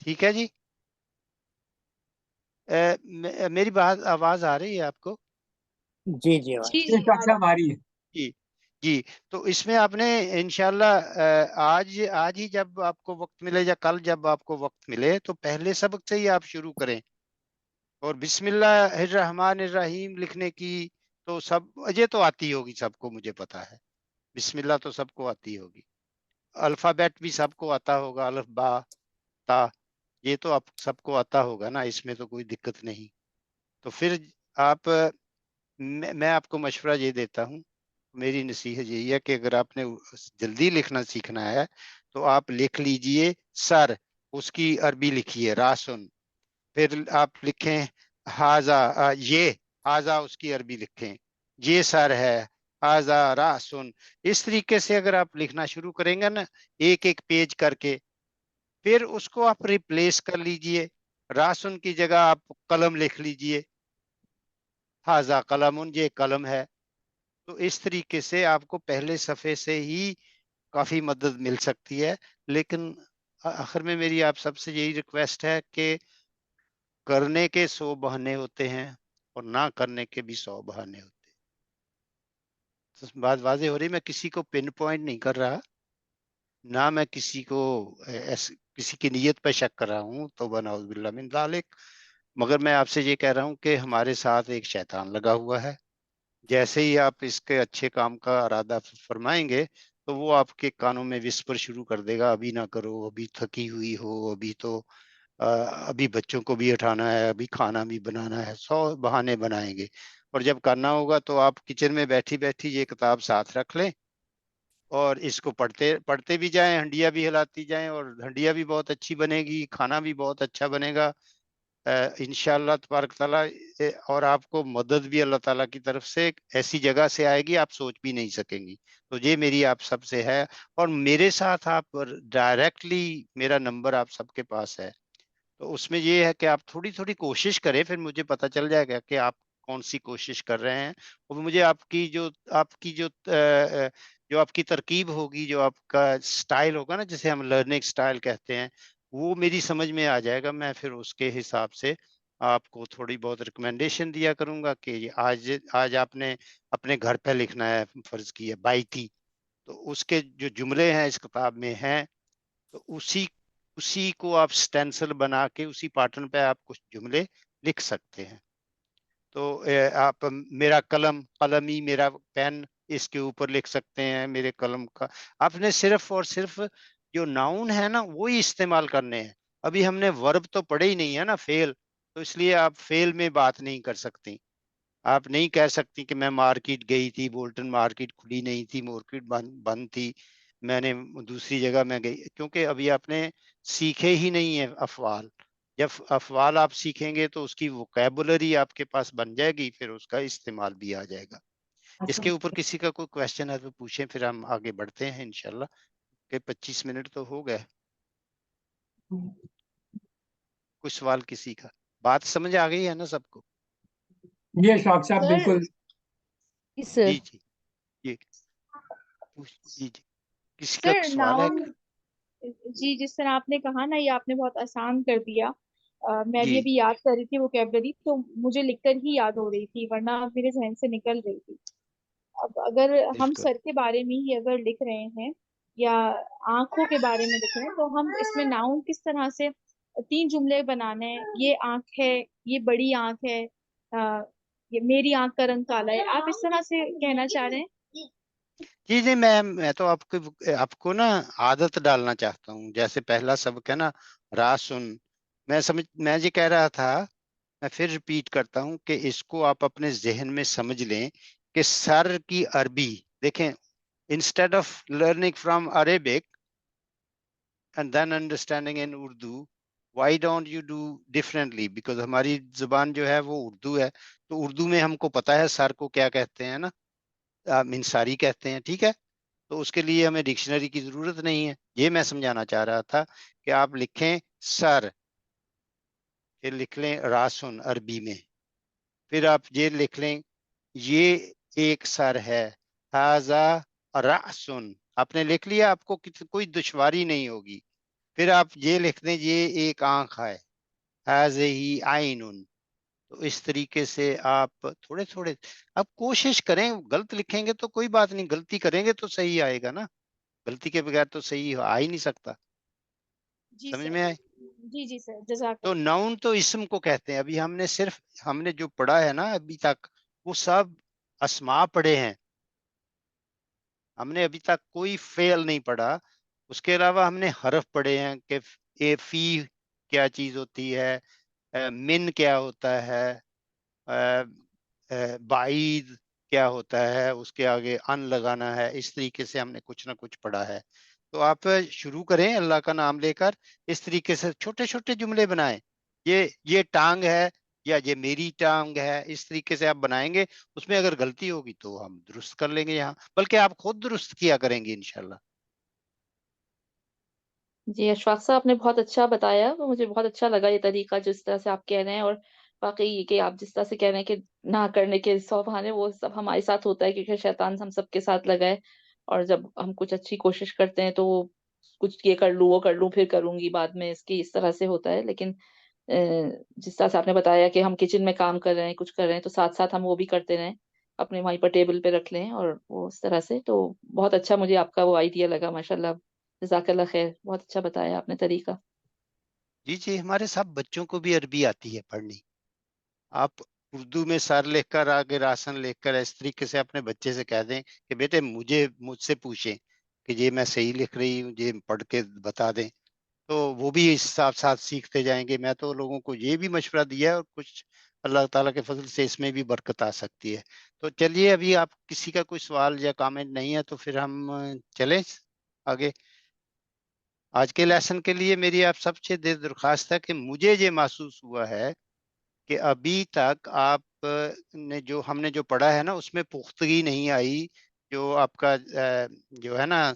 ٹھیک ہے جی. میری بات آواز آ رہی ہے آپ کو؟ جی جی ڈاکٹر صاحب آ رہی ہے. جی جی. تو اس میں آپ نے انشاءاللہ آج ہی جب آپ کو وقت ملے یا کل جب آپ کو وقت ملے تو پہلے سبق سے ہی آپ شروع کریں. اور بسم اللہ الرحمن الرحیم لکھنے کی تو یہ تو آتی ہوگی سب کو، مجھے پتا ہے. بسم اللہ تو سب کو آتی ہوگی. الفابیٹ بھی سب کو آتا ہوگا، الف با تا، یہ تو آپ سب کو آتا ہوگا نا، اس میں تو کوئی دقت نہیں. تو پھر آپ میں آپ کو مشورہ یہ دیتا ہوں، میری نصیحت یہی ہے کہ اگر آپ نے جلدی لکھنا سیکھنا ہے تو آپ لکھ لیجئے سر، اس کی عربی لکھیے راسن. پھر آپ لکھیں ہاذا، یہ ہاذا اس کی عربی لکھیں، یہ سر ہے، ہاذا راسن. اس طریقے سے اگر آپ لکھنا شروع کریں گے نا ایک ایک پیج کر کے، پھر اس کو آپ ریپلیس کر لیجئے. راسن کی جگہ آپ قلم لکھ لیجئے، ہاذا قلم، یہ قلم ہے. تو اس طریقے سے آپ کو پہلے صفحے سے ہی کافی مدد مل سکتی ہے. لیکن آخر میں میری آپ سب سے یہی ریکویسٹ ہے کہ کرنے کے 100 بہانے ہوتے ہیں اور نہ کرنے کے بھی 100 بہانے ہوتے ہیں. بات واضح ہو رہی؟ میں کسی کو پن پوائنٹ نہیں کر رہا، نہ میں کسی کسی کی نیت پہ شک کر رہا ہوں، توبہ نعوذ باللہ من ذالک. مگر میں آپ سے یہ کہہ رہا ہوں کہ ہمارے ساتھ ایک شیطان لگا ہوا ہے. جیسے ہی آپ اس کے اچھے کام کا ارادہ فرمائیں گے تو وہ آپ کے کانوں میں وسپر شروع کر دے گا، ابھی نہ کرو، ابھی تھکی ہوئی ہو، ابھی بچوں کو بھی اٹھانا ہے، ابھی کھانا بھی بنانا ہے. 100 بہانے بنائیں گے. اور جب کرنا ہوگا تو آپ کچن میں بیٹھی بیٹھی یہ کتاب ساتھ رکھ لیں اور اس کو پڑھتے بھی جائیں، ہنڈیا بھی ہلاتی جائیں، اور ہنڈیا بھی بہت اچھی بنے گی، کھانا بھی بہت اچھا بنے گا انشاءاللہ تبارک تعالیٰ. اور آپ کو مدد بھی اللہ تعالیٰ کی طرف سے ایسی جگہ سے آئے گی آپ سوچ بھی نہیں سکیں گی. تو یہ میری آپ سب سے ہے. اور میرے ساتھ آپ ڈائریکٹلی، میرا نمبر آپ سب کے پاس ہے، تو اس میں یہ ہے کہ آپ تھوڑی تھوڑی کوشش کریں، پھر مجھے پتہ چل جائے گا کہ آپ کون سی کوشش کر رہے ہیں. اور مجھے آپ کی جو آپ کی ترکیب ہوگی، جو آپ کا سٹائل ہوگا نا، جسے ہم لرننگ سٹائل کہتے ہیں، وہ میری سمجھ میں آ جائے گا. میں پھر اس کے حساب سے آپ کو تھوڑی بہت ریکمنڈیشن دیا کروں گا کہ آج آپ نے اپنے گھر پہ لکھنا ہے، فرض کی ہے بائیتی، تو اس کے جو جملے ہیں اس کتاب میں ہیں، تو اسی کو آپ سٹینسل بنا کے اسی پیٹرن پہ آپ کچھ جملے لکھ سکتے ہیں. تو آپ میرا قلمی، میرا پین، اس کے اوپر لکھ سکتے ہیں میرے قلم کا. آپ نے صرف اور صرف جو ناؤن ہے نا وہی استعمال کرنے ہیں. ابھی ہم نے ورب تو پڑھے ہی نہیں ہے نا، فعل، تو اس لیے آپ فعل میں بات نہیں کر سکتی. آپ نہیں کہہ سکتی کہ میں مارکیٹ گئی تھی، بولٹن مارکیٹ کھلی نہیں تھی، مارکیٹ بند تھی، میں نے دوسری جگہ میں گئی، کیونکہ ابھی آپ نے سیکھے ہی نہیں ہے افعال. جب افعال آپ سیکھیں گے تو اس کی ووکیبولری آپ کے پاس بن جائے گی، پھر اس کا استعمال بھی آ جائے گا. اس کے اوپر کسی کا کوئی کویسچن ہے تو پوچھیں، پھر ہم آگے بڑھتے ہیں انشاءاللہ. کہ 25 منٹ تو ہو گئے. کوئی سوال کسی کا؟ بات سمجھ آ گئی ہے نا سب کو؟ یہ ڈاکٹر صاحب بالکل. جی جی جی جی جی. کسی کا سر سوال ہے؟ ناؤن، جی جس طرح آپ نے کہا نا، یہ آپ نے بہت آسان کر دیا. میں بھی جی ابھی یاد کر رہی تھی ووکیبلری، تو مجھے لکھ کر ہی یاد ہو رہی تھی، ورنہ میرے ذہن سے نکل رہی تھی. اب اگر ہم بالکل. سر کے بارے میں ہی اگر لکھ رہے ہیں یا آنکھوں کے بارے میں لکھ رہے ہیں، تو ہم اس میں ناؤن کس طرح سے 3 جملے بنانے ہیں. یہ آنکھ ہے، یہ بڑی آنکھ ہے، یہ میری آنکھ کا رنگ کالا ہے. آپ اس طرح سے کہنا چاہ رہے ہیں؟ جی جی. میں تو آپ کو نا عادت ڈالنا چاہتا ہوں. جیسے پہلا سبق ہے نا راسن، میں یہ کہہ رہا تھا، میں پھر ریپیٹ کرتا ہوں کہ اس کو آپ اپنے ذہن میں سمجھ لیں کہ سر کی عربی دیکھیں. Instead of learning from Arabic and then understanding in Urdu, why don't you do differently? Because ہماری زبان جو ہے وہ اردو ہے، تو اردو میں ہم کو پتا ہے سر کو کیا کہتے ہیں نا، منصاری کہتے ہیں. ٹھیک ہے، تو اس کے لیے ہمیں ڈکشنری کی ضرورت نہیں ہے. یہ میں سمجھانا چاہ رہا تھا کہ آپ لکھیں سر، پھر لکھ لیں راسن عربی میں، پھر آپ یہ لکھ لیں یہ ایک سر ہے، ہاذا راسن. آپ نے لکھ لیا، آپ کو کوئی دشواری نہیں ہوگی. پھر آپ یہ لکھ دیں یہ ایک آنکھ ہے، ہذہ عین. تو اس طریقے سے آپ تھوڑے تھوڑے آپ کوشش کریں. غلط لکھیں گے تو کوئی بات نہیں، غلطی کریں گے تو صحیح آئے گا نا. غلطی کے بغیر تو صحیح آ ہی نہیں سکتا. جی سمجھ سر. میں آئے؟ جی جی سر، جزاک تو اللہ. ناؤن تو اسم کو کہتے ہیں. ابھی ہم نے جو پڑھا ہے نا ابھی تک، وہ سب اسماء پڑھے ہیں. ہم نے ابھی تک کوئی فعل نہیں پڑھا. اس کے علاوہ ہم نے حرف پڑھے ہیں کہ فی کیا چیز ہوتی ہے، من کیا ہوتا ہے، بعید کیا ہوتا ہے، اس کے آگے ان لگانا ہے. اس طریقے سے ہم نے کچھ نہ کچھ پڑھا ہے. تو آپ شروع کریں اللہ کا نام لے کر. اس طریقے سے چھوٹے چھوٹے جملے بنائیں. یہ ٹانگ ہے یا یہ میری ٹانگ ہے، اس طریقے سے آپ بنائیں گے. اس میں اگر غلطی ہوگی تو ہم درست کر لیں گے یہاں، بلکہ آپ خود درست کیا کریں گے انشاءاللہ. جی اشفاق صاحب، آپ نے بہت اچھا بتایا، مجھے بہت اچھا لگا یہ طریقہ جس طرح سے آپ کہہ رہے ہیں. اور واقعی یہ کہ آپ جس طرح سے کہہ رہے ہیں کہ نہ کرنے کے 100 بہانے، وہ سب ہمارے ساتھ ہوتا ہے کیونکہ شیطان ہم سب کے ساتھ لگا ہے. اور جب ہم کچھ اچھی کوشش کرتے ہیں تو وہ کچھ یہ کر لوں وہ کر لوں پھر کروں گی بعد میں، اس کی اس طرح سے ہوتا ہے. لیکن جس طرح سے آپ نے بتایا کہ ہم کچن میں کام کر رہے ہیں، کچھ کر رہے ہیں، تو ساتھ ساتھ ہم وہ بھی کرتے رہیں، اپنے وہیں پر ٹیبل پہ رکھ لیں اور وہ اس طرح سے. تو بہت اچھا مجھے آپ کا وہ آئیڈیا لگا، ماشاء اللہ. جزاک اللہ خیر، بہت اچھا بتایا آپ نے طریقہ. جی جی، ہمارے سب بچوں کو بھی عربی آتی ہے پڑھنی. آپ اردو میں سر لکھ کر آگے راسن لکھ کر اس طریقے سے اپنے بچے سے کہہ دیں کہ بیٹے مجھ سے پوچھیں کہ یہ میں صحیح لکھ رہی ہوں، یہ پڑھ کے بتا دیں. تو وہ بھی اس ساتھ ساتھ سیکھتے جائیں گے. میں تو لوگوں کو یہ بھی مشورہ دیا ہے، اور کچھ اللہ تعالیٰ کے فضل سے اس میں بھی برکت آ سکتی ہے. تو چلیے، ابھی آپ کسی کا کوئی سوال یا کامنٹ نہیں ہے تو پھر ہم چلیں آگے. آج کے لیسن کے لیے میری آپ سب سے درخواست ہے کہ مجھے یہ محسوس ہوا ہے کہ ابھی تک آپ نے ہم نے جو پڑھا ہے نا، اس میں پختگی نہیں آئی. جو آپ کا جو ہے نا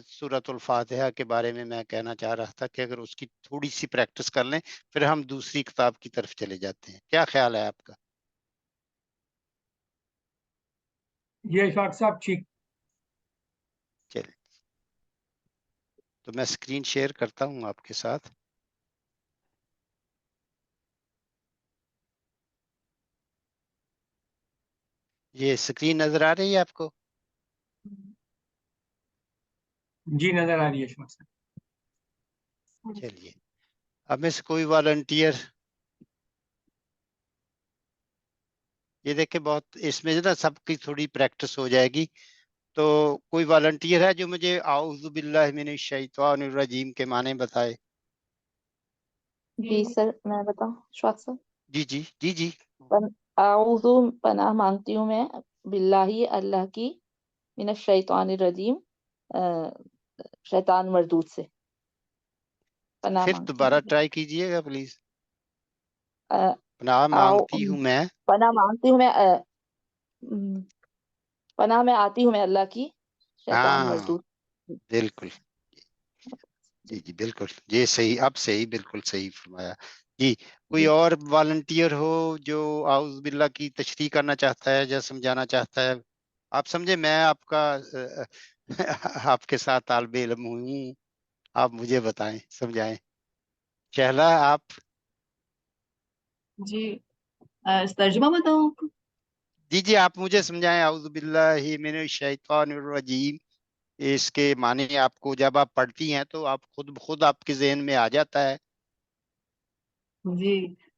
سورۃ الفاتحہ کے بارے میں کہنا چاہ رہا تھا کہ اگر اس کی تھوڑی سی پریکٹس کر لیں پھر ہم دوسری کتاب کی طرف چلے جاتے ہیں. کیا خیال ہے آپ کا؟ یہ اشفاق صاحب ٹھیک. چلیں، تو میں اسکرین شیئر کرتا ہوں آپ کے ساتھ. یہ اسکرین نظر آ رہی ہے آپ کو؟ جی نظر آ رہی ہے اشفاق صاحب. چلیے، اب میں سے کوئی والنٹیئر، یہ دیکھیں بہت اس میں نا سب کی تھوڑی پریکٹس ہو جائے گی. تو کوئی والنٹیئر ہے جو مجھے اعوذ باللہ من الشیطان الرجیم کے معنی بتائے؟ جی سر، میں بتاؤں اشفاق صاحب؟ جی جی جی جی. اعوذ، پناہ مانگتی ہوں میں، باللہ اللہ کی، من الشیطان الرجیم، شیطان مردود سے پناہ پھر مانگتی دوبارہ ہوں. ٹرائی کیجئے گا پلیز. پناہ مانگتی ہوں میں، پناہ مانگتی ہوں میں، پناہ میں آتی ہوں میں اللہ کی، شیطان ہاں مردود. بالکل. جی جی بالکل، یہ صحیح، اب صحیح، بالکل صحیح فرمایا. جی، کوئی جی اور والنٹیئر ہو جو اعوذ باللہ کی تشریح کرنا چاہتا ہے یا سمجھانا چاہتا ہے؟ آپ سمجھے میں آپ کا آپ کے ساتھ طالب علم ہوں، آپ مجھے بتائیں، سمجھائیں. شہلا آپ؟ جی ترجمہ بتاؤں آپ کو؟ جی جی، آپ مجھے سمجھائیں اعوذ باللہ من الشیطان الرجیم. اس کے معنی آپ کو جب آپ پڑھتی ہیں تو آپ خود آپ کے ذہن میں آ جاتا ہے جی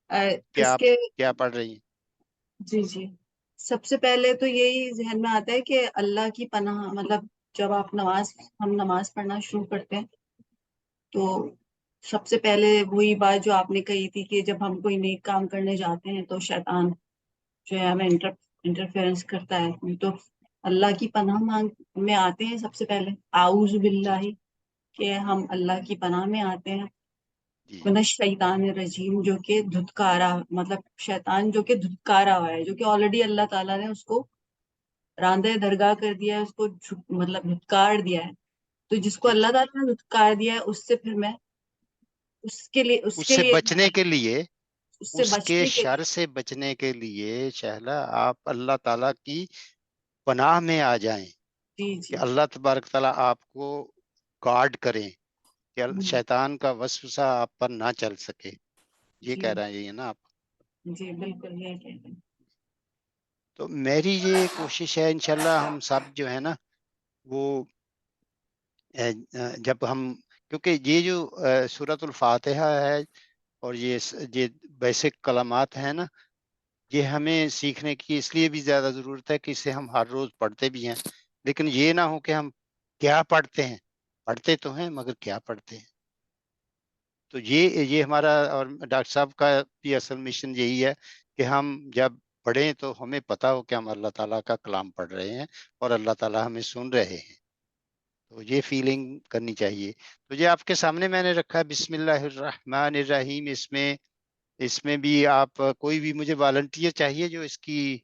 کہ اس آپ کے کیا پڑھ رہی ہیں؟ جی جی، سب سے پہلے تو یہی ذہن میں آتا ہے کہ اللہ کی پناہ، مطلب جب ہم نماز پڑھنا شروع کرتے ہیں تو سب سے پہلے وہی بات جو آپ نے کہی تھی کہ جب ہم کوئی نیک کام کرنے جاتے ہیں تو شیطان جو ہے ہمیں انٹرفیئرنس کرتا ہے. تو اللہ کی پناہ میں آتے ہیں سب سے پہلے اعوذ جی باللہ، جی کہ ہم اللہ کی پناہ میں آتے ہیں. جی من الشیطان الرجیم، جو کہ دھتکارا، مطلب شیطان جو کہ دھتکارا ہوا ہے، جو کہ آلریڈی اللہ تعالیٰ نے اس کو راندہ درگاہ کر دیا ہے، اس کو مطلب دھتکار دیا ہے. تو جس کو جی اللہ جی. تعالیٰ نے دھتکار دیا ہے اس سے پھر میں اس اس کے سے لیے بچنے کے لیے، اس سے اس کے بچنے کے شر سے بچنے کے لیے شہلا آپ اللہ تعالیٰ کی پناہ میں آ جائیں جی کہ جی اللہ تبارک تعالیٰ آپ کو گارڈ کریں، کہ شیطان کا وسوسہ آپ پر نہ چل سکے. یہ جی کہہ رہے ہیں نا آپ. جی بالکل یہ کہہ رہے ہیں. تو میری یہ کوشش ہے انشاءاللہ ہم سب جو ہے نا وہ جب ہم، کیونکہ یہ جو سورۃ الفاتحہ ہے اور یہ بیسک کلمات ہیں نا، یہ ہمیں سیکھنے کی اس لیے بھی زیادہ ضرورت ہے کہ اسے ہم ہر روز پڑھتے بھی ہیں، لیکن یہ نہ ہو کہ ہم کیا پڑھتے ہیں، پڑھتے تو ہیں مگر کیا پڑھتے ہیں. تو یہ ہمارا اور ڈاکٹر صاحب کا بھی اصل مشن یہی ہے کہ ہم جب پڑھیں تو ہمیں پتہ ہو کہ ہم اللہ تعالیٰ کا کلام پڑھ رہے ہیں اور اللہ تعالیٰ ہمیں سن رہے ہیں. تو یہ فیلنگ کرنی چاہیے. تو یہ آپ کے سامنے میں نے رکھا ہے بسم اللہ الرحمن الرحیم. اس میں بھی آپ کوئی بھی مجھے والنٹیئر چاہیے جو اس کی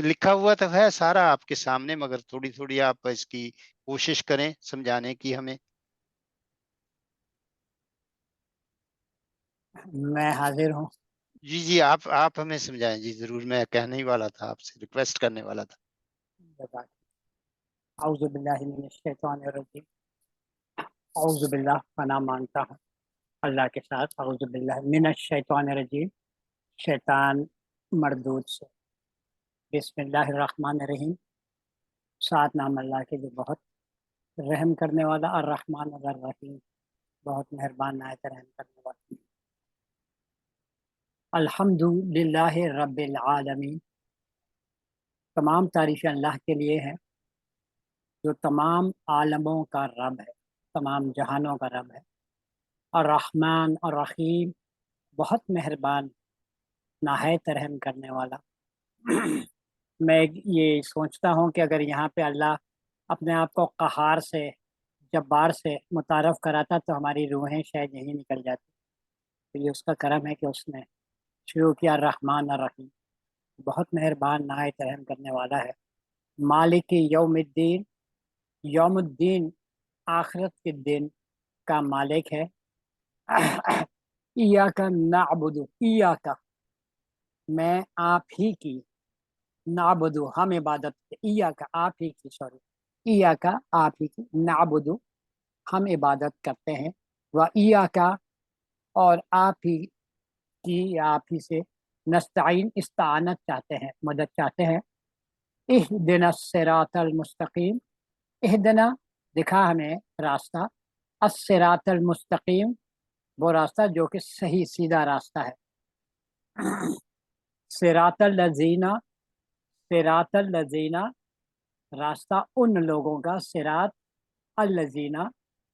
لکھا ہوا تو ہے سارا آپ کے سامنے، مگر تھوڑی تھوڑی آپ اس کی کوشش کریں سمجھانے کی ہمیں. میں حاضر ہوں. جی آپ ہمیں سمجھائیں. جی ضرور، میں کہنے ہی والا تھا، آپ سے ریکویسٹ کرنے والا تھا. اعوذ باللہ من الشیطان الرجیم. اعوذ باللہ، پناہ مانگتا ہوں اللہ کے ساتھ. اعوذ باللہ من الشیطان الرجیم، شیطان مردود سے. بسم اللہ الرحمن الرحیم، سات نام اللہ کے جو بہت رحم کرنے والا، الرحمن الرحیم، بہت مہربان نہایت رحم کرنے والا. الحمد للہ رب العالمین، تمام تعریفیں اللہ کے لیے ہیں جو تمام عالموں کا رب ہے، تمام جہانوں کا رب ہے. الرحمن الرحیم، بہت مہربان نہایت رحم کرنے والا. میں یہ سوچتا ہوں کہ اگر یہاں پہ اللہ اپنے آپ کو قہار سے، جبار سے متعارف کراتا تو ہماری روحیں شاید یہیں نکل جاتی. تو یہ اس کا کرم ہے کہ اس نے شروع کیا الرحمن الرحیم، بہت مہربان نہایت رحم کرنے والا ہے. مالک یوم الدین، یوم الدین آخرت کے دن کا مالک ہے. ایاک نعبد، ایاک میں آپ ہی کی، نعبد ہم عبادت، ایاک آپ ہی کی، ایاک آپ ہی کی، نعبد ہم عبادت کرتے ہیں، و ایاک اور آپ ہی کی، آپ ہی سے، نستعین استعانت چاہتے ہیں، مدد چاہتے ہیں. اہدنا الصراط المستقیم، اہدنا دکھا ہمیں راستہ، الصراط المستقیم وہ راستہ جو کہ صحیح سیدھا راستہ ہے. صراط الذین، صراط الذین راستہ ان لوگوں کا، صراط الذین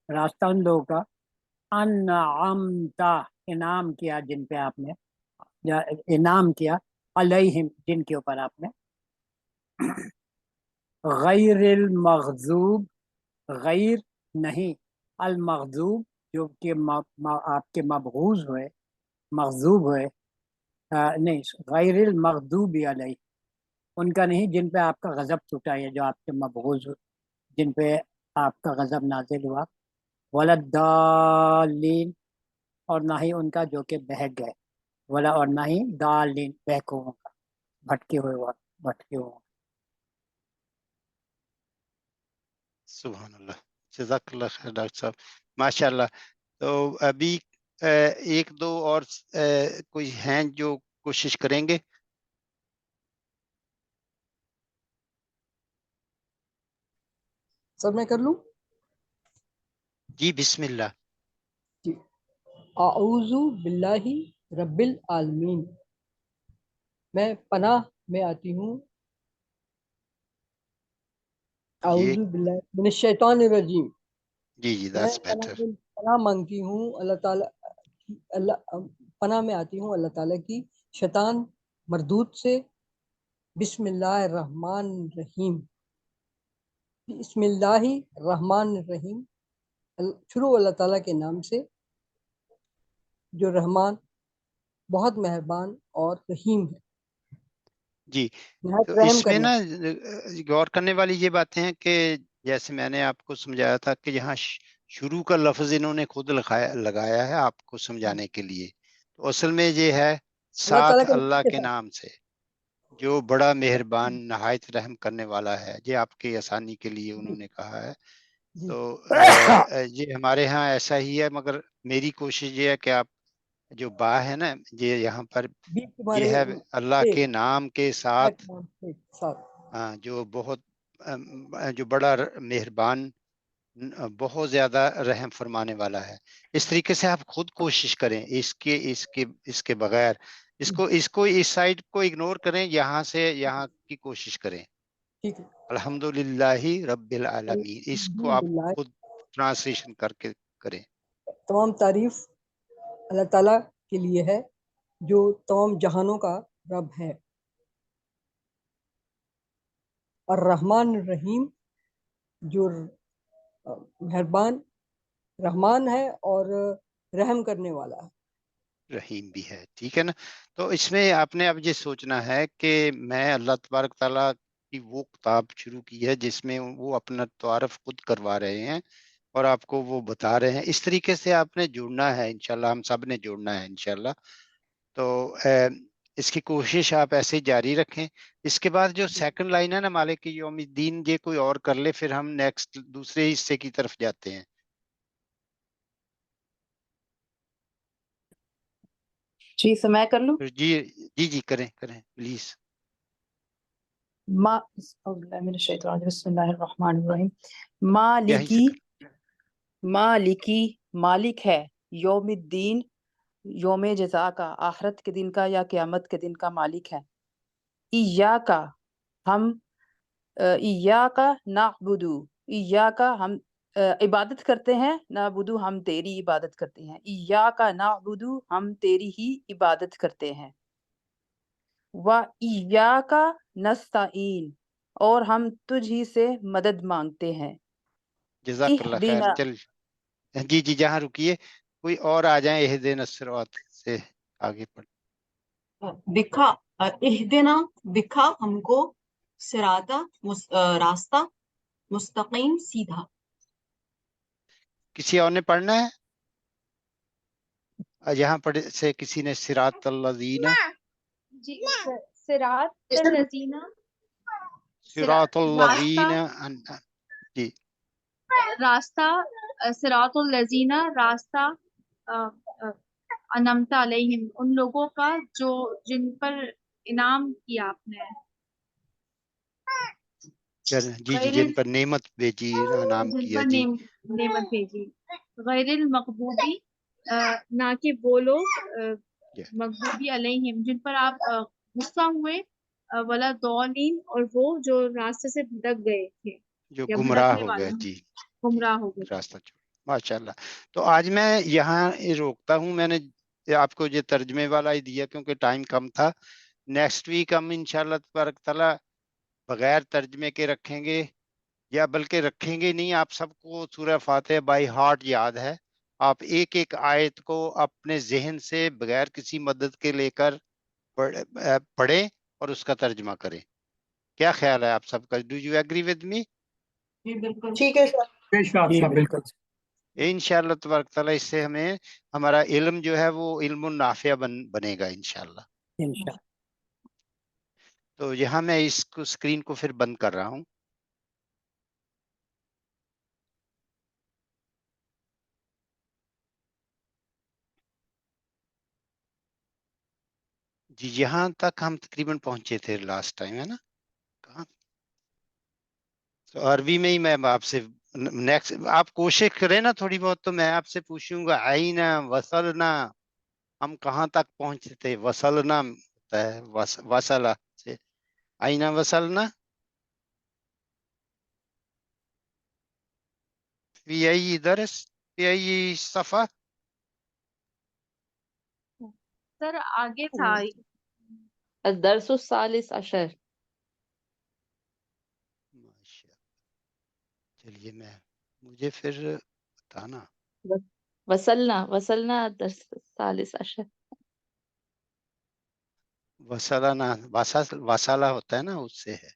راستہ ان لوگوں کا، انعمت انعام کیا جن پہ آپ نے، یا انعام کیا، علیہم جن کے اوپر آپ نے، غیر المغضوب غیر نہیں، المغضوب جو کہ آپ کے مبغوض ہوئے، مغضوب ہوئے، نہیں، غیر المغضوب علیہ ان کا نہیں جن پہ آپ کا غضب ٹوٹا ہے، جو آپ کے مبغوض جن پہ آپ کا غضب نازل ہوا، ولا الضالین اور نہ ہی ان کا جو کہ بہک گئے، ولا اور نہ ہی دالین بہکے ہوئے کا، بھٹکے ہوئے. سبحان اللہ، جزاک اللہ خیر ڈاکٹر صاحب، ماشاء اللہ. تو ابھی ایک دو اور کوئی ہیں جو کوشش کریں گے. سر میں کر لوں؟ جی بسم اللہ. جی. اعوذ باللہ رب العالمین، میں پناہ میں آتی ہوں، یہ اعوذ باللہ من الشیطان الرجیم، جی میں دیٹس بیٹر. پناہ مانگتی ہوں اللہ تعالیٰ، پناہ میں آتی ہوں اللہ تعالیٰ کی شیطان مردود سے. بسم اللہ الرحمن الرحیم، بسم اللہ الرحمن الرحیم، شروع اللہ تعالیٰ کے نام سے جو رحمان، بہت مہربان اور رحیم ہے. جی نہایت تو رحم اس میں کرنے. نا غور کرنے والی یہ باتیں ہیں کہ جیسے میں نے آپ کو سمجھایا تھا کہ یہاں شروع کا لفظ انہوں نے خود لگایا ہے آپ کو سمجھانے کے لیے. تو اصل میں یہ ہے اللہ تعالیٰ ساتھ کے اللہ نام کے ساتھ. نام سے جو بڑا مہربان نہایت رحم کرنے والا ہے. یہ آپ کی آسانی کے لیے انہوں نے کہا ہے جی تو یہ ہمارے ہاں ایسا ہی ہے، مگر میری کوشش یہ ہے کہ آپ جو با ہے نا، یہ یہاں پر بیچ یہ تمہارے ہے اللہ کے نام کے ساتھ، ساتھ جو بہت جو بڑا مہربان، بہت زیادہ رحم فرمانے والا ہے. اس طریقے سے آپ خود کوشش کریں، اس کے بغیر اس کو اس سائڈ کو اگنور کریں، یہاں سے یہاں کی کوشش کریں. ٹھیک ہے. الحمدللہ رب العالمین، اس کو آپ الحمدللہ، خود ٹرانسلیشن کر کے کریں. تمام تعریف اللہ تعالیٰ کے لیے ہے جو تمام جہانوں کا رب ہے. الرحمن الرحیم، جو مہربان رحمان ہے اور رحم کرنے والا ہے. رحیم بھی ہے. ٹھیک ہے نا. تو اس میں آپ نے اب یہ سوچنا ہے کہ میں اللہ تبارک تعالیٰ کی وہ کتاب شروع کی ہے جس میں وہ اپنا تعارف خود کروا رہے ہیں اور آپ کو وہ بتا رہے ہیں. اس طریقے سے آپ نے جڑنا ہے انشاءاللہ، ہم سب نے جڑنا ہے انشاءاللہ. تو اس کی کوشش آپ ایسے جاری رکھیں. اس کے بعد جو سیکنڈ لائن ہے نا، مالک یوم الدین، یہ کوئی اور کر لے، پھر ہم نیکسٹ دوسرے حصے کی طرف جاتے ہیں. جی سر میں کر لوں. جی جی جی کریں پلیز. بسم اللہ الرحمن الرحیم. یہیں سے مالکی مالک ہے، یوم الدین یوم جزا کا، آخرت کے دن کا یا قیامت کے دن کا مالک ہے. ایاکا ہم ایاکا نعبدو، ایاکا ہم عبادت کرتے ہیں، نعبدو ہم تیری عبادت کرتے ہیں. ایاکا نعبدو ہم تیری ہی عبادت کرتے ہیں. وَإِيَّاكَ نَسْتَعِينُ اور ہم تجھ ہی سے مدد مانگتے ہیں. جزاک اللہ خیر. اہدنا چل جی جہاں رکیے، کوئی اور آ جائیں اہدنا الصراط سے آگے پڑھ. دکھا اہدنا، دکھا ہم کو، صراطا راستہ، مستقیم سیدھا. کسی اور نے پڑھنا ہے؟ یہاں پڑھ سے کسی نے صراط الذین، جی صراط الذین، صراط راستہ، الذین جی راستہ، صراط الذین، راستہ انعمت علیہم، ان لوگوں کا جو جن پر انعام کیا آپ نے. جی غیر جن پر نعمت بھیجی، نام جن کیا پر جی. نعمت بھیجی. غیر المغضوبی، نہ کہ وہ لوگ مغضوبی علیہم جن پر آپ غصہ ہوئے، ولا ضالین اور وہ جو راستے سے بھٹک گئے تھے جو یا گمراہ بھٹکنے ہو گئے. والے جی گمراہ ہو گئے. راستہ چھوڑ. ماشاء اللہ. تو آج میں یہاں روکتا ہوں. میں نے آپ کو یہ ترجمے والا ہی دیا کیونکہ ٹائم کم تھا. نیکسٹ ویک ہم انشاءاللہ تبارک تعالیٰ بغیر ترجمے کے رکھیں گے، یا بلکہ رکھیں گے نہیں. آپ سب کو سورہ فاتحہ بائی ہارٹ یاد ہے. آپ ایک ایک آیت کو اپنے ذہن سے بغیر کسی مدد کے لے کر پڑھیں اور اس کا ترجمہ کریں. کیا خیال ہے آپ سب کا؟ Do you agree with me? جی بالکل. ٹھیک ہے سر. بے شک جی صاحب، بالکل. انشاءاللہ تبارک تعالیٰ اس سے ہمیں ہمارا علم جو ہے وہ علم نافع بنے گا انشاءاللہ. انشاءاللہ. تو یہاں میں اس کو اسکرین کو پھر بند کر رہا ہوں. جی یہاں تک ہم تقریباً پہنچے تھے لاسٹ ٹائم، ہے نا؟ کہاں؟ تو عربی میں ہی میں آپ سے نیکسٹ آپ کوشش کریں نا تھوڑی بہت، تو میں آپ سے پوچھوں گا آئینہ وصلنا، ہم کہاں تک پہنچے تھے؟ وصلنا ہوتا ہے وصلہ سے. آئینہ وصلنا فی ای درس فی ای صفحہ. سر آگے تھا. الدرس الثالث عشر. ماشاء. چلیے مجھے پھر بتانا. وصلنا الدرس الثالث عشر. وصلنا وصلہ ہوتا ہے نا، اس سے ہے.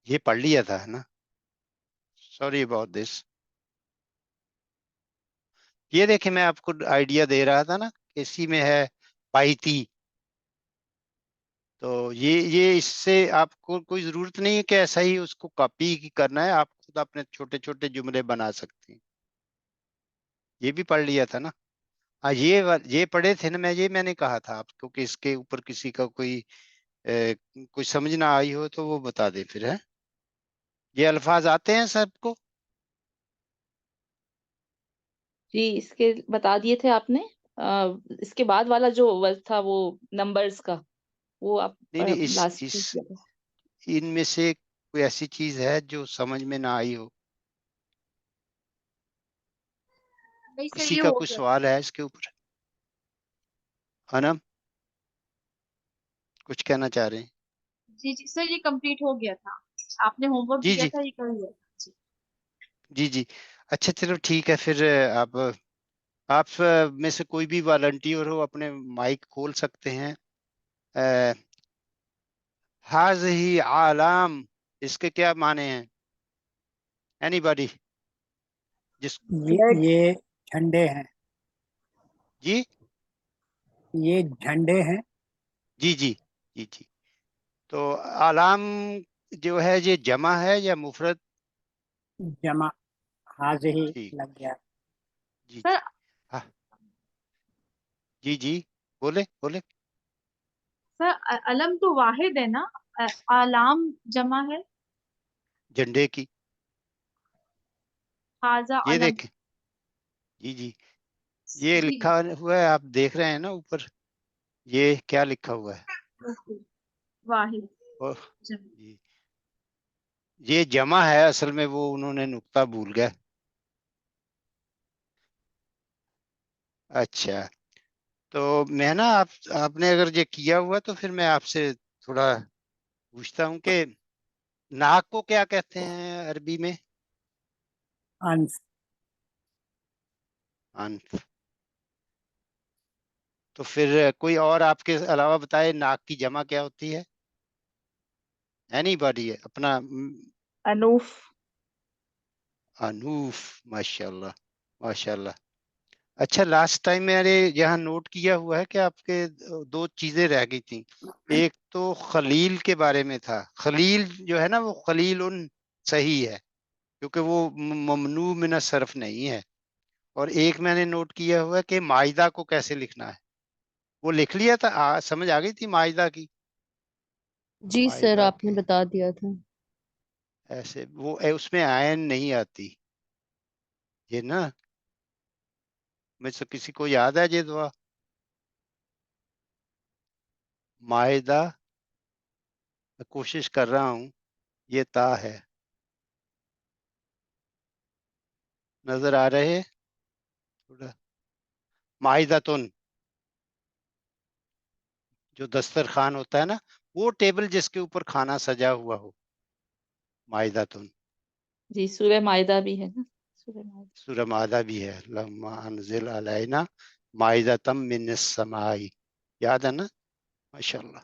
یہ پڑھ لیا تھا ہے نا. Sorry about this. یہ دیکھیں میں آپ کو آئیڈیا دے رہا تھا نا، اسی میں ہے پائیتی. تو یہ اس سے آپ کو کوئی ضرورت نہیں ہے کہ ایسا ہی اس کو کاپی کرنا ہے، آپ خود اپنے چھوٹے چھوٹے جملے بنا سکتے ہیں. یہ بھی پڑھ لیا تھا نا. ہاں یہ پڑھے تھے نا، میں نے کہا تھا آپ کو کہ اس کے اوپر کسی کا کوئی سمجھ نہ آئی ہو تو وہ بتا دے پھر. ہے یہ الفاظ آتے ہیں سب کو؟ جی اس کے بتا دیے تھے آپ نے. اس کے بعد والا جو ورڈ تھا وہ نمبرز کا، وہ آپ نہیں، لاسٹ اس ان میں سے کوئی ایسی چیز ہے جو سمجھ میں نہ آئی ہو؟ نہیں سر کسی یہ کا ہو کوئی گیا. سوال ہے اس کے اوپر؟ انم کچھ کہنا چاہ رہے ہیں؟ جی جی سر یہ کمپلیٹ ہو گیا تھا، آپ نے ہوم ورک جی دیا جی تھا یہ کر لیا. جی جی. اچھا چلو ٹھیک ہے پھر. آپ میں سے کوئی بھی والنٹیئر ہو اپنے مائک کھول سکتے ہیں. ہی عالم، اس کے کیا معنی ہیں؟ اینی باڈی جس یہ جھنڈے ہیں، جی یہ جھنڈے ہیں. جی جی جی جی. تو عالم جو ہے یہ جمع ہے یا مفرد؟ جمع حاضر ٹھیک. لگ گیا. جی سر جی. ہاں جی جی بولے. سر علم تو واحد ہے نا، علام جمع ہے. جھنڈے کی. حاضہ یہ علم. دیکھ. جی جی. یہ جی لکھا ہوا ہے، آپ دیکھ رہے ہیں نا اوپر، یہ کیا لکھا ہوا ہے؟ اوکے. واحد جمع. جی یہ جمع ہے اصل میں، وہ انہوں نے نقطہ بھول گیا. اچھا تو میں نا آپ نے اگر یہ کیا ہوا تو پھر میں آپ سے تھوڑا پوچھتا ہوں کہ ناک کو کیا کہتے ہیں عربی میں؟ انف. انف. تو پھر کوئی اور آپ کے علاوہ بتائے ناک کی جمع کیا ہوتی ہے؟ اینی باڈی ہے اپنا. انوف. انوف. ماشاء اللہ ماشاء اللہ. اچھا لاسٹ ٹائم میں نے یہاں نوٹ کیا ہوا ہے کہ آپ کے دو چیزیں رہ گئی تھیں. ایک تو خلیل کے بارے میں تھا. خلیل جو ہے نا وہ خلیل صحیح ہے کیونکہ وہ ممنوع من الصرف نہیں ہے. اور ایک میں نے نوٹ کیا ہوا ہے کہ مائدہ کو کیسے لکھنا ہے، وہ لکھ لیا تھا. سمجھ آ گئی تھی مائدہ کی؟ جی سر مائدہ آپ نے کے بتا دیا تھا. ایسے وہ اس میں عین نہیں آتی یہ نا. میں سے کسی کو یاد ہے یہ دعا؟ مائدہ میں کوشش کر رہا ہوں، یہ تا ہے. نظر آ رہے تھوڑا؟ مائدتن جو دسترخوان ہوتا ہے نا، وہ ٹیبل جس کے اوپر کھانا سجا ہوا ہو، مائدتن. جی سورہ مائدہ بھی ہے نا. سورہ مائدہ. سورہ مائدہ بھی ہے، لما انزل علینا مائدۃ من السماء. یاد ہے نا؟ ماشاءاللہ.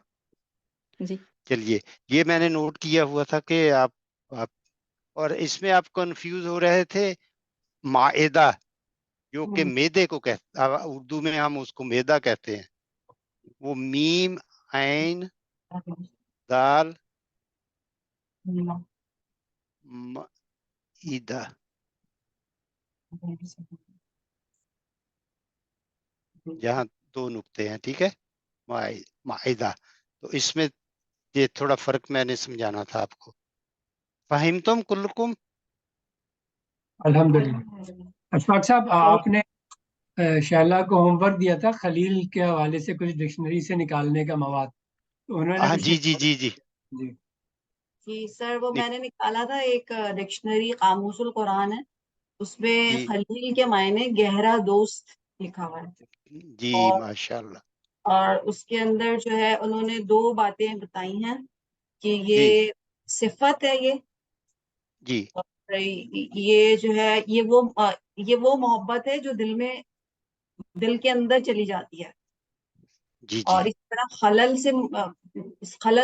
جی چلیے یہ میں نے نوٹ کیا ہوا تھا کہ آپ اور اس میں آپ کنفیوز ہو رہے تھے. مائدہ جو کہ میدے کو کہتے، اردو میں ہم اس کو میدہ کہتے ہیں، وہ میم عین دال مائدہ. جہاں دو نقطے ہیں، ٹھیک ہے. مائدہ. تو اس میں یہ تھوڑا فرق میں نے سمجھانا تھا آپ کو. فہمتم کلکم؟ الحمدللہ. اشفاق صاحب آپ نے شائلہ کو ہوم ورک دیا تھا خلیل کے حوالے سے کچھ ڈکشنری سے نکالنے کا مواد، تو انہوں نے ہاں کچھ جی جی جی جی. جی جی سر وہ میں نے نکالا تھا ایک ڈکشنری قاموس القرآن ہے، اس میں جی خلیل کے معنی گہرا دوست لکھا ہوا ہے. جی اور ماشاء اللہ. اور اس کے اندر جو ہے انہوں نے دو باتیں بتائی ہیں کہ جی یہ صفت ہے، جی اور یہ جو ہے یہ وہ محبت ہے جو دل کے اندر چلی جاتی ہے. جی جی اور اس طرح خلل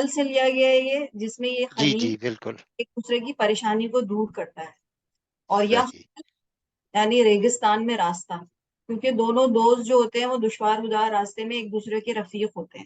سے لیا گیا ہے یہ، جس میں یہ جی خلیل جی بالکل ایک دوسرے کی پریشانی کو دور کرتا ہے. اور یہ صحیح. یعنی ریگستان میں راستہ، کیونکہ دونوں دوست جو ہوتے ہیں وہ دشوار گزار راستے میں ایک دوسرے کے رفیق ہوتے ہیں.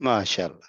ماشاءاللہ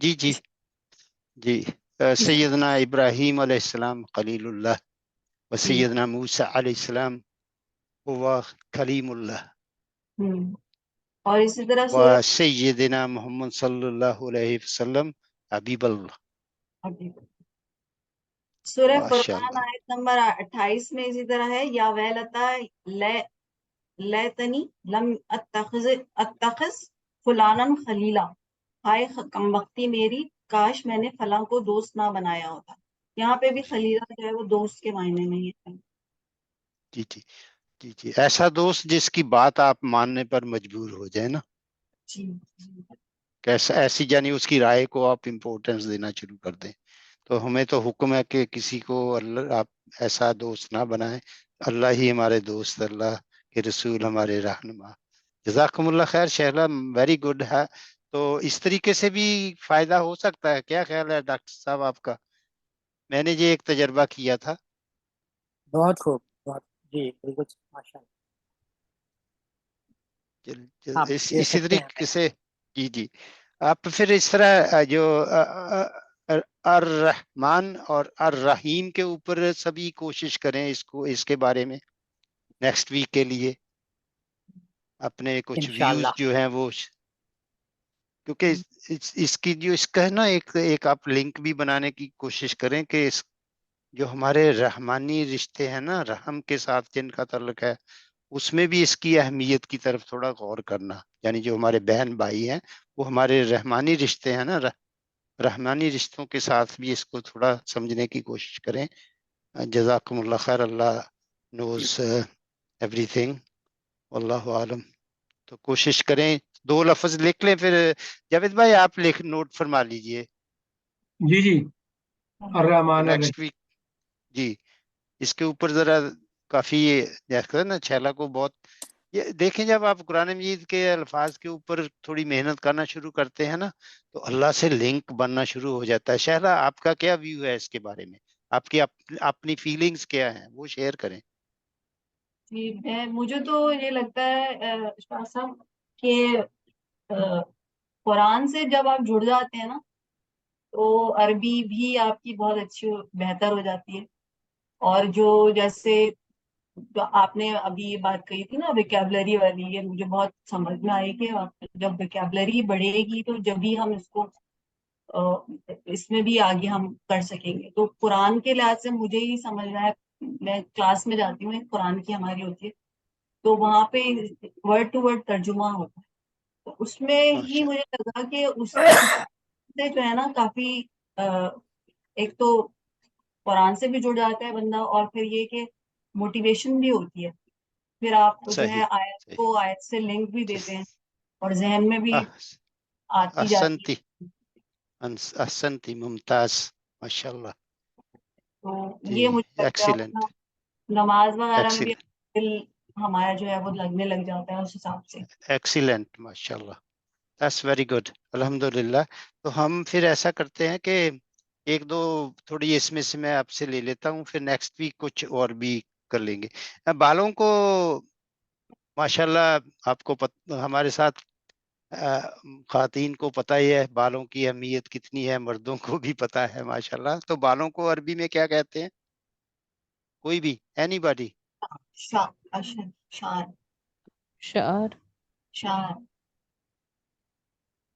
جی جی جی سیدنا ابراہیم علیہ السلام خلیل اللہ و سیدنا موسیٰ علیہ السلام ہوا کلیم اللہ اور اسی طرح و سیدنا محمد صلی اللہ علیہ وسلم حبیب اللہ. سورہ ماشاء فرقان اللہ آیت نمبر 28 میں اسی طرح ہے یا ویلتا لیتنی لم اتخذ فلانا خلیلا، ہائے کم وقتی میری، کاش میں نے فلاں کو دوست نہ بنایا ہوتا. یہاں پہ بھی خلیلا جو ہے وہ دوست کے معنی میں ہی ہے. جی جی جی جی ایسا دوست جس کی بات آپ ماننے پر مجبور ہو جائے نا، جی کیسا ایسی یعنی اس کی رائے کو آپ امپورٹنس دینا شروع کر دیں. تو ہمیں تو حکم ہے کہ کسی کو اللہ آپ ایسا دوست نہ بنائیں. اللہ ہی ہمارے دوست، اللہ کے رسول ہمارے رہنما. جزاکم اللہ خیر شہلا، ویری گڈ ہے. تو اس طریقے سے بھی فائدہ ہو سکتا ہے. کیا خیال ہے ڈاکٹر صاحب آپ کا؟ میں نے یہ ایک تجربہ کیا تھا. بہت خوب، بہت، جی بالکل ماشاء اللہ، آپ دے اسی سکتے ہیں. طریقے سے جی جی آپ پھر اس طرح جو الرحمن اور الرحیم کے اوپر سبھی کوشش کریں اس کے بارے میں نیکسٹ ویک کے لیے اپنے کچھ انشاءاللہ. ویوز جو ہیں وہ، کیونکہ اس کی جو اس کا ہے نا ایک آپ لنک بھی بنانے کی کوشش کریں کہ اس جو ہمارے رحمانی رشتے ہیں نا، رحم کے ساتھ جن کا تعلق ہے، اس میں بھی اس کی اہمیت کی طرف تھوڑا غور کرنا. یعنی جو ہمارے بہن بھائی ہیں وہ ہمارے رحمانی رشتے ہیں نا، رحمانی رشتوں کے ساتھ بھی اس کو تھوڑا سمجھنے کی کوشش کریں. جزاکم اللہ خیر. اللہ نوز ایوری تھنگ، واللہ عالم. تو کوشش کریں 2 لفظ لکھ لیں. پھر جاوید بھائی آپ نوٹ فرما لیجئے جی جی الرحمن نیکسٹ الرحیم. ویک. جی اس کے اوپر ذرا کافی یہ نا چھیلا کو بہت یہ دیکھیں، جب آپ قرآن مجید کے الفاظ کے اوپر تھوڑی محنت کرنا شروع کرتے ہیں نا تو اللہ سے لنک بننا شروع ہو جاتا ہے. شہلا آپ کا کیا ویو ہے اس کے بارے میں؟ آپ کی اپنی فیلنگز کیا ہیں وہ شیئر کریں. جی مجھے تو یہ لگتا ہے اشفاق صاحب کہ قرآن سے جب آپ جڑ جاتے ہیں نا تو عربی بھی آپ کی بہت اچھی بہتر ہو جاتی ہے. اور جو جیسے جو آپ نے ابھی یہ بات کہی تھی نا ویکیبلری والی، یہ مجھے بہت سمجھ میں آئی کہ جب ویکیبلری بڑھے گی تو جب بھی ہم اس کو اس میں بھی آگے ہم کر سکیں گے. تو قرآن کے لحاظ سے مجھے ہی سمجھ رہا ہے، میں کلاس میں جاتی ہوں، قرآن کی ہماری ہوتی ہے تو وہاں پہ ورڈ ٹو ورڈ ترجمہ ہوتا ہے. تو اس میں ہی مجھے لگا کہ اس سے جو ہے نا کافی ایک تو قرآن سے بھی جڑ جاتا ہے بندہ، اور پھر یہ کہ موٹیویشن بھی ہوتی ہے. پھر آپ جو ہے صحیح آیت کو آیت سے لنک بھی دیتے ہیں اور ذہن میں بھی آتی جاتی احسنتی احسنتی ممتاز ماشاء اللہ. تو جی یہ مجھے لگتا ہے ایکسیلنٹ نماز وغیرہ میں بھی ایکسیلنٹ دل ہمارا جو ہے وہ لگنے لگ جاتا ہے اس حساب سے. ایکسیلنٹ ماشاء اللہ. دیٹس ویری گڈ الحمد للہ. تو ہم پھر ایسا کرتے ہیں کہ 1-2 تھوڑی اس میں سے میں آپ سے لے لیتا ہوں، پھر نیکسٹ ویک کچھ اور بھی کر لیں گے. بالوں کو ماشاءاللہ آپ کو ہمارے ساتھ خواتین کو پتہ ہی ہے بالوں کی اہمیت کتنی ہے، مردوں کو بھی پتہ ہے ماشاءاللہ. تو بالوں کو عربی میں کیا کہتے ہیں؟ کوئی بھی اینی باڈی؟ شعر شعر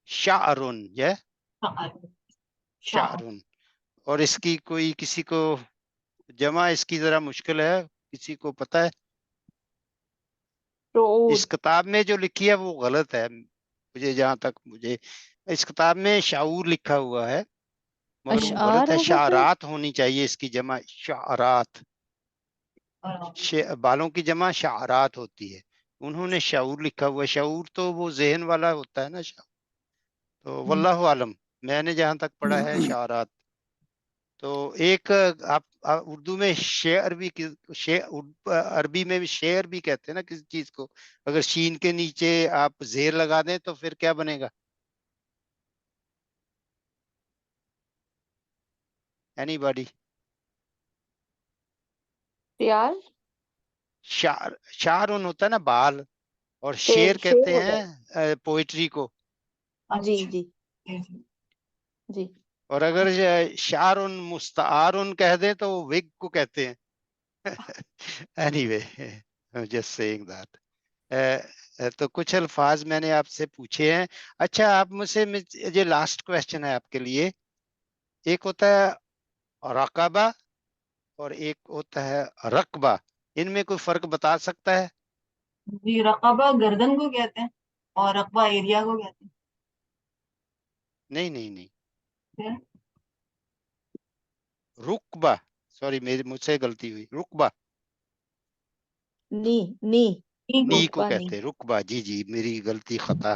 شعرن یا شعر شعرن. اور اس کی کوئی کسی کو جمع اس کی ذرا مشکل ہے، کسی کو پتہ ہے؟ اس کتاب میں جو لکھی ہے وہ غلط ہے مجھے، جہاں تک مجھے اس کتاب میں شعور لکھا ہوا ہے مگر وہ غلط اشعار ہے. ہوگا پھر؟ شعرات ہونی چاہیے اس کی جمع، شعرات. بالوں کی جمع شعرات ہوتی ہے، انہوں نے شعور لکھا ہوا ہے، شعور تو وہ ذہن والا ہوتا ہے نا شعور، تو واللہ عالم میں نے جہاں تک پڑھا ہے شعرات. تو ایک آپ اردو میں شعر بھی عربی میں بھی شعر بھی کہتے ہیں نا کسی چیز کو، اگر شین کے نیچے آپ زیر لگا دیں تو پھر کیا بنے گا؟ Any body? پیار شعر ہوتا ہے نا بال، اور شیر شعر کہتے ہو جائے. ہیں پوئٹری کو. جی جی جی. اور اگر شعر مستعار کہہ دیں تو وگ کو کہتے ہیں. Anyway just seeing that. تو کچھ الفاظ میں نے آپ سے پوچھے ہیں. اچھا آپ مجھ سے یہ لاسٹ کویسچن ہے آپ کے لیے. ایک ہوتا ہے رقبہ اور ایک ہوتا ہے رقبہ، ان میں کوئی فرق بتا سکتا ہے؟ جی رقبہ گردن کو کہتے ہیں اور رقبہ ایریا کو کہتے ہیں. نہیں نہیں نہیں، پھر رقبہ، سوری مجھ سے غلطی ہوئی، رقبہ نی نی نی کو رکبہ نی. کہتے ہیں، رقبہ جی جی میری غلطی خطا.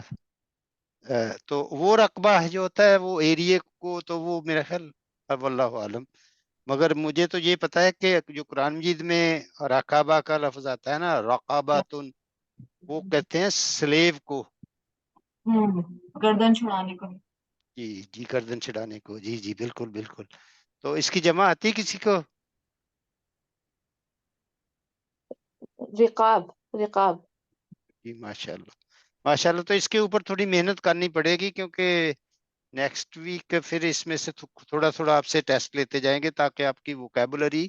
تو وہ رقبہ جو ہوتا ہے وہ ایریے کو، تو وہ میرا خیال واللہ عالم، مگر مجھے تو یہ پتا ہے کہ جو قرآن مجید میں رقبہ کا لفظ آتا ہے نا، رقباتن، وہ کہتے ہیں سلیو کو. گردن چھڑانے کو. جی جی گردن چھڑانے کو، جی جی بالکل بالکل. تو اس کی جمع آتی کسی کو؟ رقاب رقاب. جی ماشاء اللہ ماشاء اللہ. تو اس کے اوپر تھوڑی محنت کرنی پڑے گی، کیونکہ نیکسٹ ویک پھر اس میں سے تھوڑا تھوڑا آپ سے ٹیسٹ لیتے جائیں گے تاکہ آپ کی ووکیبولری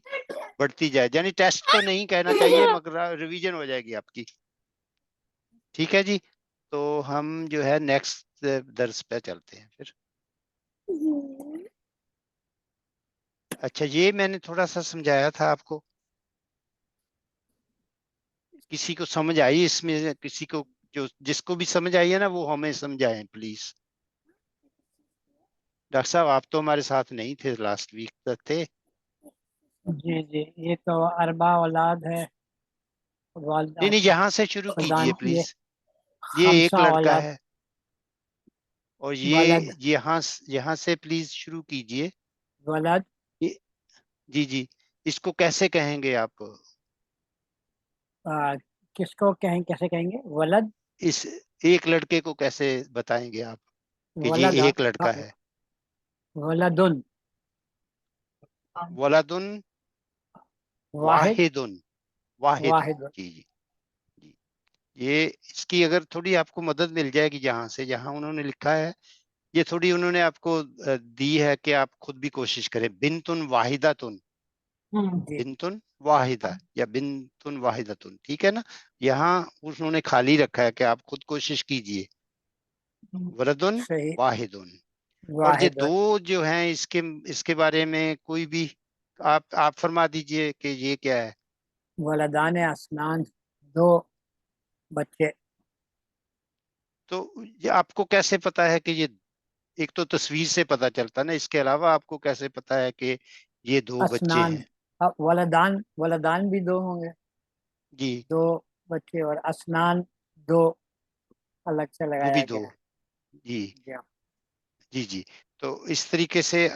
بڑھتی جائے. یعنی ٹیسٹ تو نہیں کہنا چاہیے مگر ریویژن ہو جائے گی آپ کی. ٹھیک ہے جی، تو ہم جو ہے نیکسٹ درس پہ چلتے ہیں پھر. اچھا یہ میں نے تھوڑا سا سمجھایا تھا آپ کو، کسی کو سمجھ آئی اس میں؟ کسی کو جس کو بھی سمجھ آئی ہے نا وہ ہمیں سمجھائیں پلیز. ڈاکٹر صاحب آپ تو ہمارے ساتھ نہیں تھے، لاسٹ ویک تک تھے. جی جی، یہ تو اربع اولاد ہے، والدہ نہیں یہاں سے شروع والدان کیجئے کی ہے، پلیز. یہ ایک خمسہ لڑکا اولاد. ہے، اور ولد یہاں سے پلیز شروع کیجئے. ولد جی جی، اس کو کیسے کہیں گے آپ؟ کس کو کیسے کہیں گے؟ ولد اس ایک لڑکے کو کیسے بتائیں گے آپ کہ ولد یہ ایک لڑکا ہے؟ ولدن ولدن واحد واحدن. واحد، واحد. جی جی جی. یہ اس کی اگر تھوڑی آپ کو مدد مل جائے گی جہاں سے، جہاں انہوں نے لکھا ہے یہ تھوڑی انہوں نے آپ کو دی ہے کہ آپ خود بھی کوشش کریں. بنتن واحدتن، جی بنتن واحدہ یا بنتن واحدتن، ٹھیک ہے نا؟ یہاں انہوں نے خالی رکھا ہے کہ آپ خود کوشش کیجئے. ولدن صحیح. واحدن. اور یہ واحد دو جو ہیں اس کے بارے میں کوئی بھی آپ فرما دیجئے کہ یہ کیا ہے؟ ولدان اسنان، دو بچے. تو یہ آپ کو کیسے پتا ہے کہ یہ، ایک تو تصویر سے پتا چلتا نا، اس کے علاوہ آپ کو کیسے پتا ہے کہ یہ دو بچے اسنان، ہیں؟ ولدان بھی دو ہوں گے، جی دو بچے، اور اسنان دو الگ سے وہ بھی لگایا دو. گیا ہے. جی جی ہاں. جی جی. تو اس طریقے سے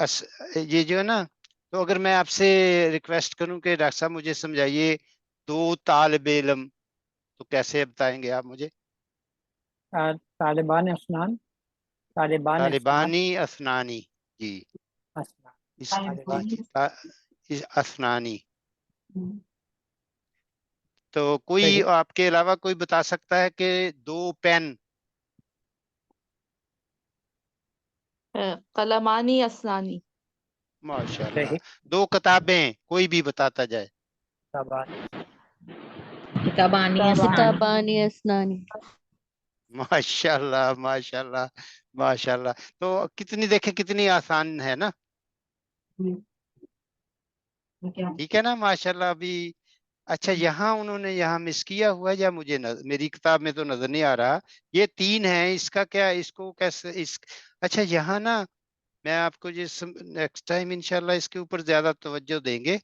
یہ جو ہے نا، تو اگر میں آپ سے ریکویسٹ کروں کہ ڈاکٹر صاحب مجھے سمجھائیے دو طالب علم، تو کیسے بتائیں گے آپ مجھے؟ طالبان اسنان، طالبان اسنان، طالبانی اسنانی، جی اسنان، جی طالبان. جی اسنانی. تو کوئی صحیح. آپ کے علاوہ کوئی بتا سکتا ہے کہ دو پین؟ قلمانی اسنانی. ماشاء اللہ. صحیح. دو کتابیں، کوئی بھی بتاتا جائے. کتابانی کتابانی اسنانی. ماشاء اللہ ماشاء اللہ ماشاء اللہ. تو کتنی دیکھیں کتنی آسان ہے نا، ٹھیک ہے نا؟ ماشاء اللہ. ابھی اچھا یہاں انہوں نے یہاں مس کیا ہوا ہے یا مجھے میری کتاب میں تو نظر نہیں آ رہا. یہ تین ہیں، اس کا کیا، اس کو کیسے اچھا یہاں نا میں آپ کو نیکسٹ ٹائم انشاءاللہ اس کے اوپر زیادہ توجہ دیں گے.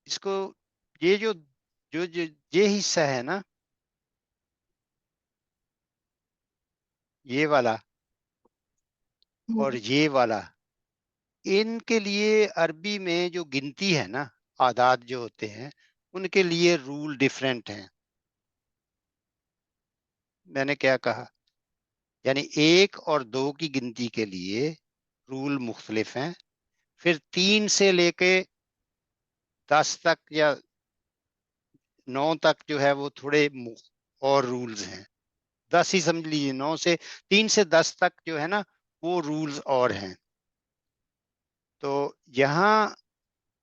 اس کو یہ جو جو جو یہ حصہ ہے نا، یہ والا اور یہ والا، ان کے لیے عربی میں جو گنتی ہے نا، اعداد جو ہوتے ہیں ان کے لیے رول ڈیفرنٹ ہیں. میں نے کیا کہا؟ یعنی 1 اور 2 کی گنتی کے لیے رول مختلف ہیں. پھر 3 سے لے کے 10 تک یا 9 تک جو ہے وہ تھوڑے اور رولز ہیں. 10 ہی سمجھ لیجیے، 3 سے 10 تک جو ہے نا وہ رولز اور ہیں. تو یہاں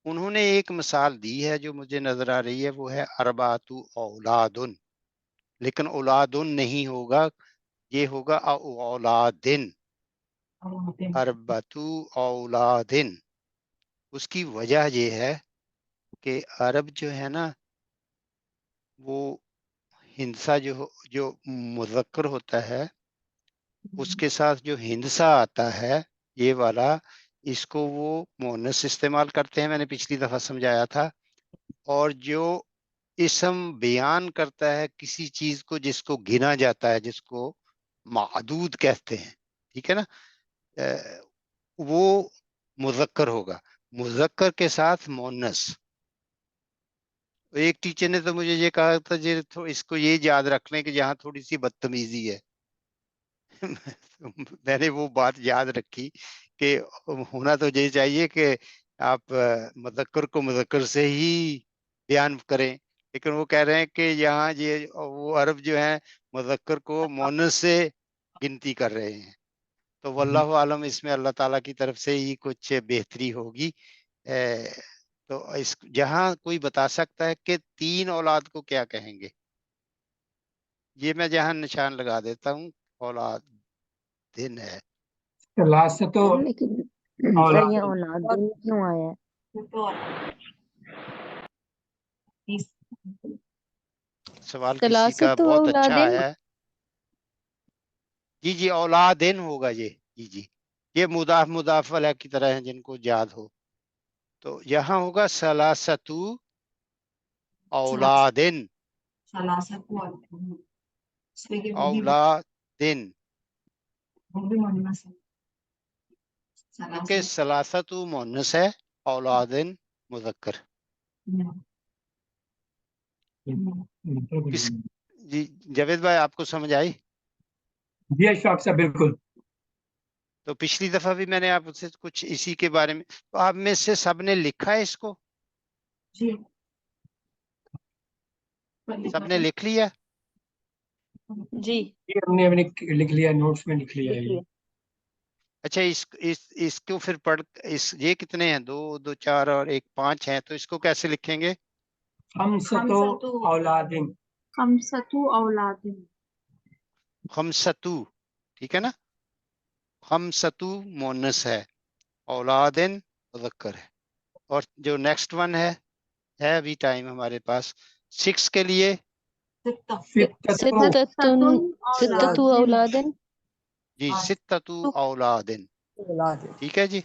انہوں نے ایک مثال دی ہے جو مجھے نظر آ رہی ہے، وہ ہے اربعۃ اولادن، لیکن اولادن نہیں ہوگا، یہ ہوگا اولادن، اربعۃ اولادن. اس کی وجہ یہ ہے کہ عرب جو ہے نا وہ ہندسہ جو مذکر ہوتا ہے اس کے ساتھ جو ہندسہ آتا ہے یہ والا، اس کو وہ مؤنث استعمال کرتے ہیں، میں نے پچھلی دفعہ سمجھایا تھا. اور جو اسم بیان کرتا ہے کسی چیز کو جس کو گنا جاتا ہے، جس کو معدود کہتے ہیں، ٹھیک ہے نا، وہ مذکر ہوگا، مذکر کے ساتھ مؤنث. ایک ٹیچر نے تو مجھے یہ کہا تھا جی اس کو یہ یاد رکھ لیں کہ جہاں تھوڑی سی بدتمیزی ہے. میں نے وہ بات یاد رکھی کہ ہونا تو یہ چاہیے کہ آپ مذکر کو مذکر سے ہی بیان کریں، لیکن وہ کہہ رہے ہیں کہ یہاں یہ وہ عرب جو ہیں مذکر کو مؤنث سے گنتی کر رہے ہیں. تو واللہ عالم اس میں اللہ تعالیٰ کی طرف سے ہی کچھ بہتری ہوگی. تو جہاں کوئی بتا سکتا ہے کہ 3 اولاد کو کیا کہیں گے، یہ میں جہاں نشان لگا دیتا ہوں، اولاد دن ہے. ثلاثت لیکن سر یہ اولاد اولاد دن کیوں آیا ہے؟ سوال کسی کا ثلاثت بہت اچھا اولادن، آیا ہے. جی جی اولادن ہوگا یہ، جی جی یہ مضاف علیہ کی طرح ہیں جن کو یاد ہو. تو یہاں ہوگا ثلاثت اولادن، اولادن، کیونکہ ثلاثت مؤنث ہے، اولادن مذکر. کس جی جاوید بھائی آپ کو سمجھ آئی؟ جی اشفاق صاحب بالکل. تو پچھلی دفعہ بھی میں نے آپ سے کچھ اسی کے بارے میں، تو آپ میں سے سب نے لکھا ہے اس کو؟ سب نے لکھ لیا؟ جی یہ ہم نے لکھ لیا، نوٹس میں لکھ لیا لکھ ہے. لیا. اچھا اس کو پھر پڑھ یہ کتنے ہیں؟ 2 2 4 اور 1 5 ہیں، تو اس کو کیسے لکھیں گے؟ خمسۃ اولادن. خمستو، ٹھیک ہے نا، خمستو مونس ہے، اولادن مذکر ہے. اور جو نیکسٹ ون ہے ابھی ٹائم ہمارے پاس 6 کے لیے، ستۃ اولادن، جی ستتو اولادن، ٹھیک ہے جی.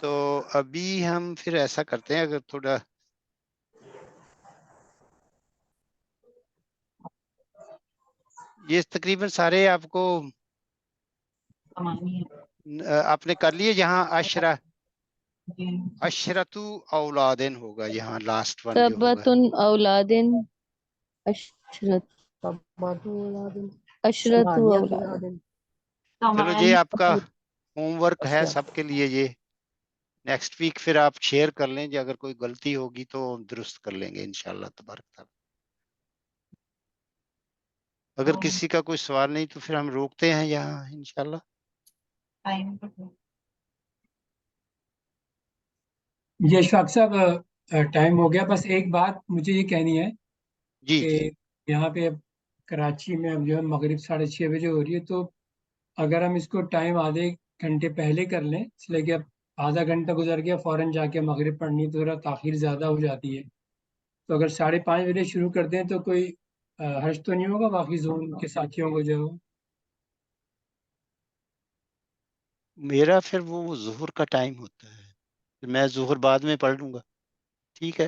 تو ابھی ہم پھر ایسا کرتے ہیں، اگر تھوڑا یہ تقریباً سارے آپ کو آپ نے کر لیے. یہاں عشرتو اولادن ہوگا، یہاں لاسٹ ون جو ہوگا. سبۃ اولادن، عشرت اولادن. چلو یہ آپ کا ہوم ورک ہے سب کے لیے. یہ نیکسٹ ویک پھر آپ شیئر کر لیں، اگر کوئی غلطی ہوگی تو درست کر لیں گے انشاءاللہ تبارک تعالیٰ. اگر کسی کا کوئی سوال نہیں تو پھر ہم روکتے ہیں یہاں انشاءاللہ. جی اشفاق صاحب ٹائم ہو گیا. بس ایک بات مجھے یہ کہنی ہے جی کہ جی یہاں پہ کراچی میں اب جو ہے مغرب 6:30 بجے ہو رہی ہے، تو اگر ہم اس کو ٹائم آدھے گھنٹے پہلے کر لیں، اس لیے کہ اب آدھا گھنٹہ گزر گیا، فوراً جا کے مغرب پڑھنی تو تھوڑا تاخیر زیادہ ہو جاتی ہے. تو اگر 5:30 بجے شروع کر دیں تو کوئی حرج تو نہیں ہوگا باقی زون کے ساتھیوں کو جو میرا پھر وہ ظہر کا ٹائم ہوتا ہے، میں ظہر بعد میں پڑھ لوں گا. ٹھیک ہے